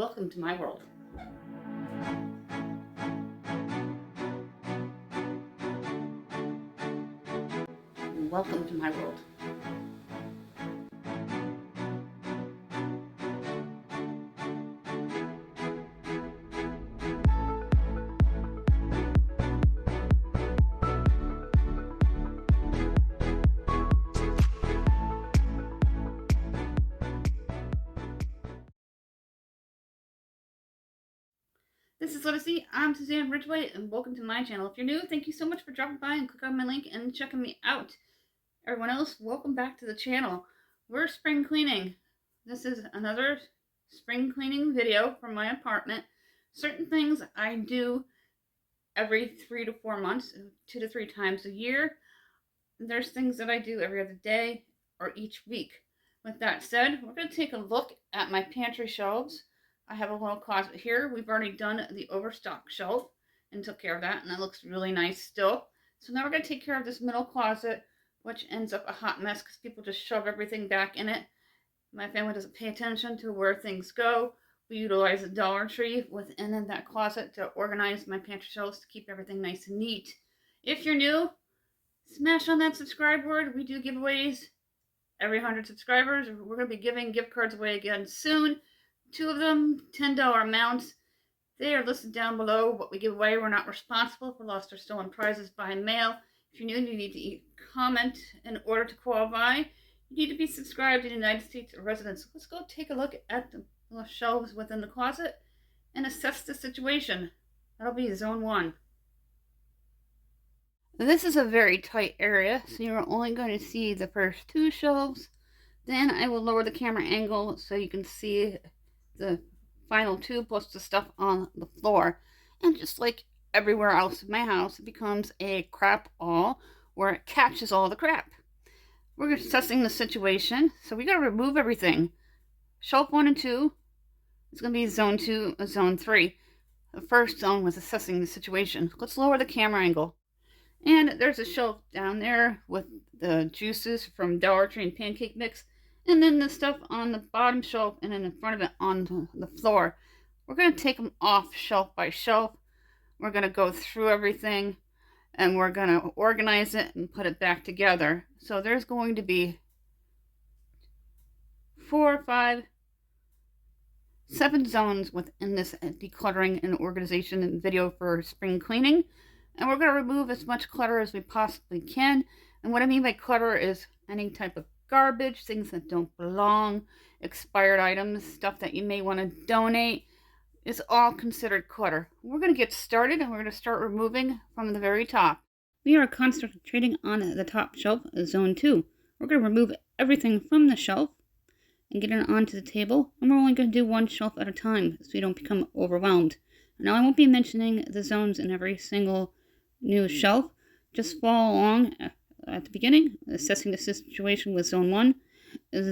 Welcome to my world. Welcome to my world. This is Literacy. I'm Suzanne Ridgway, and welcome to my channel. If you're new, thank you so much for dropping by and clicking on my link and checking me out. Everyone else, welcome back to the channel. We're spring cleaning. This is another spring cleaning video from my apartment. Certain things I do every 3 to 4 months, 2 to 3 times a year. There's things that I do every other day or each week. With that said, we're going to take a look at my pantry shelves. I have a little closet here. We've already done the overstock shelf and took care of that, and that looks really nice still. So now we're going to take care of this middle closet, which ends up a hot mess because people just shove everything back in it. My family doesn't pay attention to where things go. We utilize the Dollar Tree within that closet to organize my pantry shelves to keep everything nice and neat. If you're new, smash on that subscribe word. We do giveaways every 100 subscribers. We're going to be giving gift cards away again soon. 2 of them, $10 amounts. They are listed down below what we give away. We're not responsible for lost or stolen prizes by mail. If you're new, you need to comment in order to qualify. You need to be subscribed to the United States residents. Let's go take a look at the shelves within the closet and assess the situation. That'll be zone 1. This is a very tight area, so you're only going to see the first 2 shelves. Then I will lower the camera angle so you can see the final 2 plus the stuff on the floor. And just like everywhere else in my house, it becomes a crap all where it catches all the crap. We're assessing the situation, so we got to remove everything. Shelf 1 and 2 is going to be zone 2 and zone 3. The first zone was assessing the situation. Let's lower the camera angle. And there's a shelf down there with the juices from Dollar Tree and pancake mix. And then the stuff on the bottom shelf and then in front of it on the floor. We're going to take them off shelf by shelf. We're going to go through everything and we're going to organize it and put it back together. So there's going to be 4, 5, 7 zones within this decluttering and organization video for spring cleaning. And we're going to remove as much clutter as we possibly can. And what I mean by clutter is any type of garbage, things that don't belong, expired items, stuff that you may want to donate, is all considered clutter. We're going to get started and we're going to start removing from the very top. We are concentrating on the top shelf, zone 2. We're going to remove everything from the shelf and get it onto the table. And we're only going to do 1 shelf at a time so we don't become overwhelmed. Now I won't be mentioning the zones in every single new shelf. Just follow along at the beginning, assessing the situation with zone 1,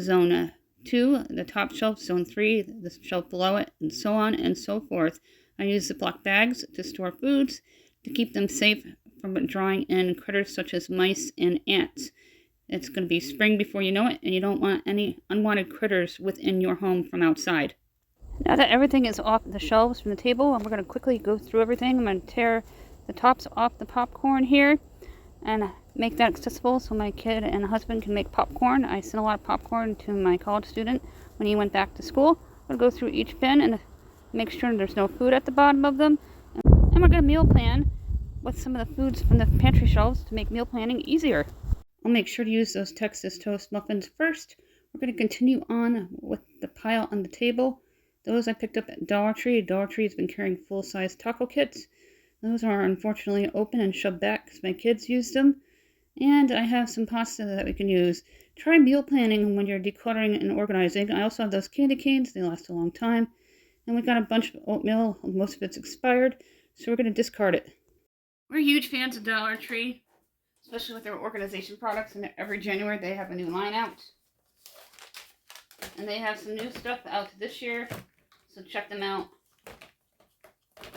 zone 2, the top shelf, zone 3, the shelf below it, and so on and so forth. I use Ziploc bags to store foods to keep them safe from drawing in critters such as mice and ants. It's going to be spring before you know it, and you don't want any unwanted critters within your home from outside. Now that everything is off the shelves from the table, we're going to quickly go through everything. I'm going to tear the tops off the popcorn here and make that accessible so my kid and husband can make popcorn. I sent a lot of popcorn to my college student when he went back to school. I'm going to go through each bin and make sure there's no food at the bottom of them. And we're going to meal plan with some of the foods from the pantry shelves to make meal planning easier. I'll make sure to use those Texas toast muffins first. We're going to continue on with the pile on the table. Those I picked up at Dollar Tree. Dollar Tree has been carrying full-size taco kits. Those are unfortunately open and shoved back because my kids used them. And I have some pasta that we can use. Try meal planning when you're decluttering and organizing. I also have those candy canes. They last a long time. And we got a bunch of oatmeal. Most of it's expired. So we're going to discard it. We're huge fans of Dollar Tree, especially with their organization products. And every January they have a new line out. And they have some new stuff out this year. So check them out.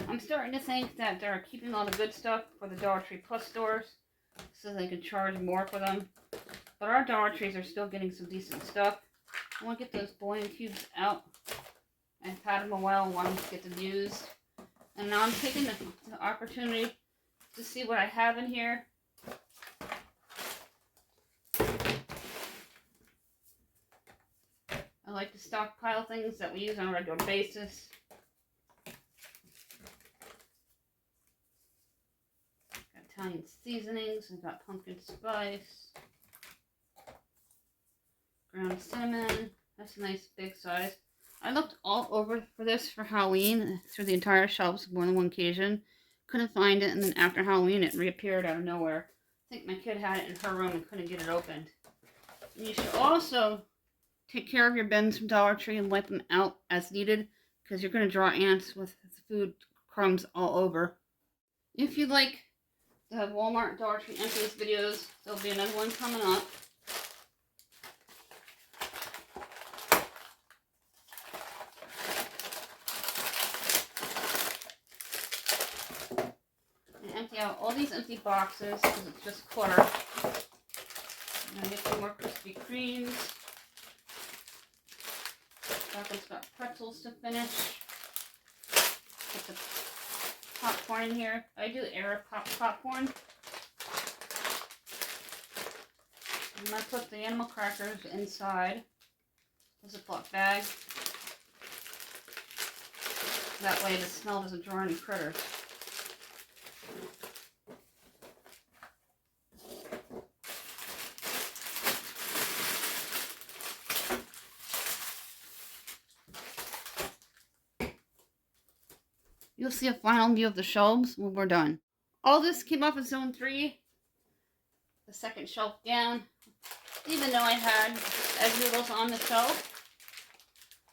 I'm starting to think that they're keeping all the good stuff for the Dollar Tree Plus stores so they can charge more for them. But our Dollar Trees are still getting some decent stuff. I want to get those bowling cubes out and had them a while and wanted to get them used. And now I'm taking the opportunity to see what I have in here. I like to stockpile things that we use on a regular basis. Got Italian seasonings. We've got pumpkin spice, ground cinnamon. That's a nice big size. I looked all over for this for Halloween through the entire shelves more than one occasion. Couldn't find it, and then after Halloween it reappeared out of nowhere. I think my kid had it in her room and couldn't get it opened. And you should also take care of your bins from Dollar Tree and wipe them out as needed, because you're going to draw ants with food crumbs all over. If you'd like the Walmart Dollar Tree empties videos, there'll be another one coming up. And empty out all these empty boxes because it's just clutter. I'm going to get some more Krispy Kremes. Chocolate's got pretzels to finish. Put the popcorn in here. I do air popcorn. And I put the animal crackers inside the Ziploc bag. That way the smell doesn't draw any critters. You'll see a final view of the shelves when we're done. All this came off of Zone 3, the second shelf down, even though I had egg noodles on the shelf.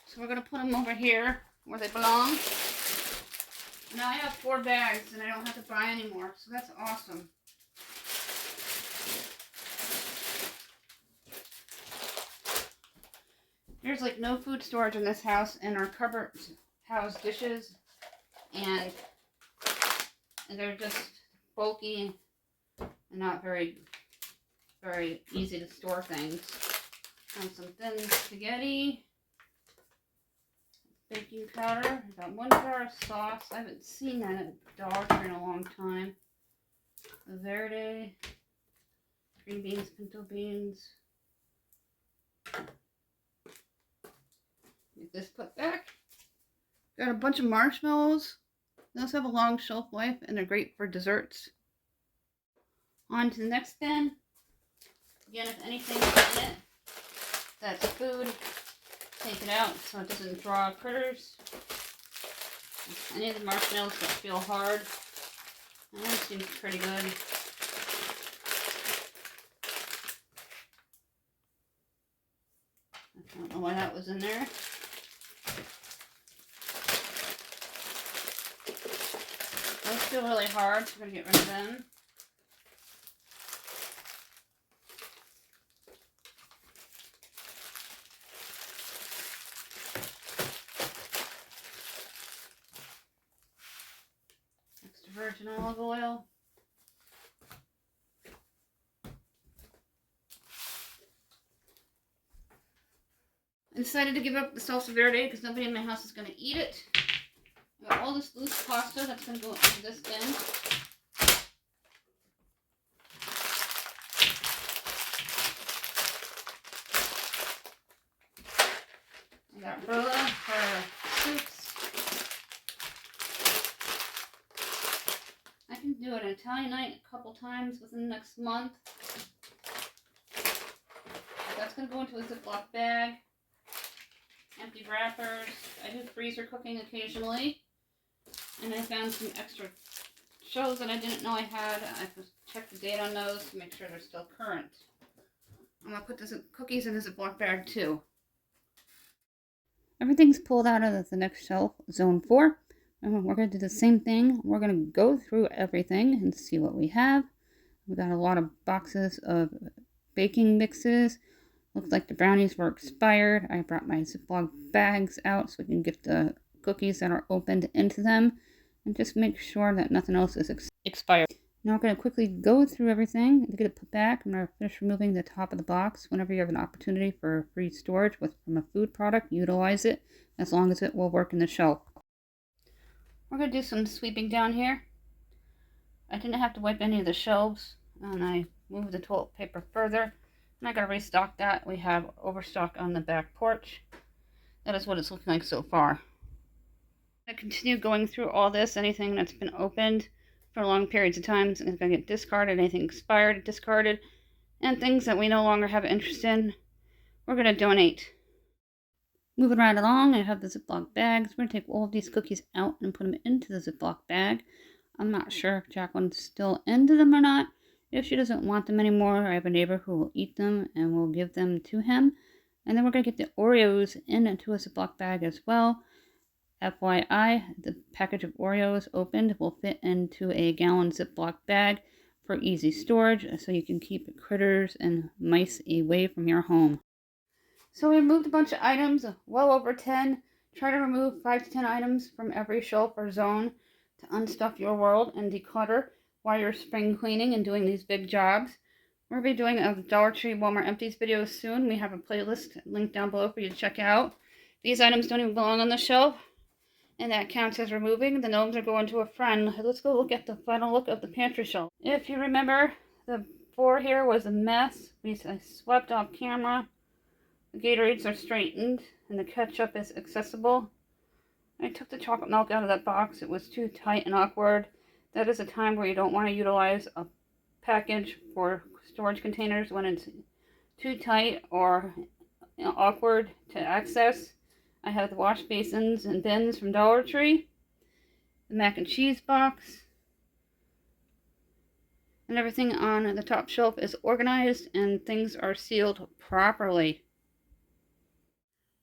So we're going to put them over here where they belong. Now I have 4 bags and I don't have to buy anymore, so that's awesome. There's like no food storage in this house, and our cupboards house dishes. And they're just bulky and not very easy to store things. And some thin spaghetti, baking powder. I got 1 jar of sauce. I haven't seen that at Dollar Tree in a long time. Verde, green beans, pinto beans. Get this put back. Got a bunch of marshmallows. They also have a long shelf life and they're great for desserts. On to the next bin. Again, if anything's in it that's food, take it out so it doesn't draw critters. Any of the marshmallows that feel hard. That seems pretty good. I don't know why that was in there. Those feel really hard, so we're going to get rid of them. Extra virgin olive oil. I decided to give up the salsa verde because nobody in my house is going to eat it. I got all this loose pasta that's going to go into this bin. I got Rolla for soups. I can do an Italian night a couple times within the next month. That's going to go into a Ziploc bag. Empty wrappers. I do freezer cooking occasionally. And I found some extra shows that I didn't know I had. I have to check the date on those to make sure they're still current. I'm going to put the cookies in the Ziploc bag too. Everything's pulled out of the next shelf, Zone 4. And we're going to do the same thing. We're going to go through everything and see what we have. We got a lot of boxes of baking mixes. Looks like the brownies were expired. I brought my Ziploc bags out so we can get the cookies that are opened into them. And just make sure that nothing else is expired. Now we're going to quickly go through everything to get it put back. I'm going to finish removing the top of the box. Whenever you have an opportunity for free storage from a food product, utilize it as long as it will work in the shelf. We're going to do some sweeping down here. I didn't have to wipe any of the shelves, and I moved the toilet paper further. I'm not going to restock that. We have overstock on the back porch. That is what it's looking like so far. I continue going through all this. Anything that's been opened for long periods of time is going to get discarded. Anything expired, discarded. And things that we no longer have interest in, we're going to donate. Moving right along, I have the Ziploc bags. We're going to take all of these cookies out and put them into the Ziploc bag. I'm not sure if Jacqueline's still into them or not. If she doesn't want them anymore, I have a neighbor who will eat them and will give them to him. And then we're going to get the Oreos into a Ziploc bag as well. FYI, the package of Oreos opened will fit into a gallon Ziploc bag for easy storage, so you can keep critters and mice away from your home. So we removed a bunch of items, well over 10. Try to remove 5 to 10 items from every shelf or zone to unstuff your world and declutter while you're spring cleaning and doing these big jobs. We'll be doing a Dollar Tree Walmart Empties video soon. We have a playlist linked down below for you to check out. These items don't even belong on the shelf, and that counts as removing. The gnomes are going to a friend. Let's go look at the final look of the pantry shelf. If you remember, the floor here was a mess. I swept off camera. The Gatorades are straightened, and the ketchup is accessible. I took the chocolate milk out of that box. It was too tight and awkward. That is a time where you don't want to utilize a package for storage containers when it's too tight or awkward to access. I have the wash basins and bins from Dollar Tree, the mac and cheese box, and everything on the top shelf is organized and things are sealed properly.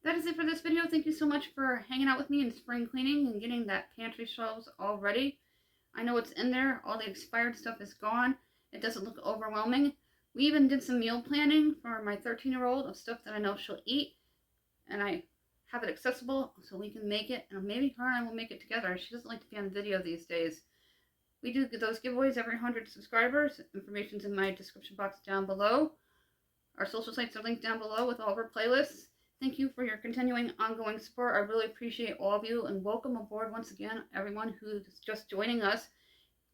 That is it for this video. Thank you so much for hanging out with me in spring cleaning and getting that pantry shelves all ready. I know what's in there. All the expired stuff is gone. It doesn't look overwhelming. We even did some meal planning for my 13-year-old of stuff that I know she'll eat. And I have it accessible so we can make it. And maybe her and I will make it together. She doesn't like to be on video these days. We do those giveaways every 100 subscribers. Information's in my description box down below. Our social sites are linked down below with all of our playlists. Thank you for your continuing ongoing support. I really appreciate all of you, and welcome aboard once again, everyone who's just joining us.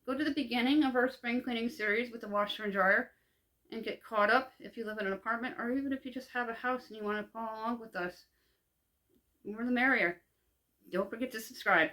Go to the beginning of our spring cleaning series with the washer and dryer and get caught up if you live in an apartment, or even if you just have a house and you want to follow along with us. The more the merrier. Don't forget to subscribe.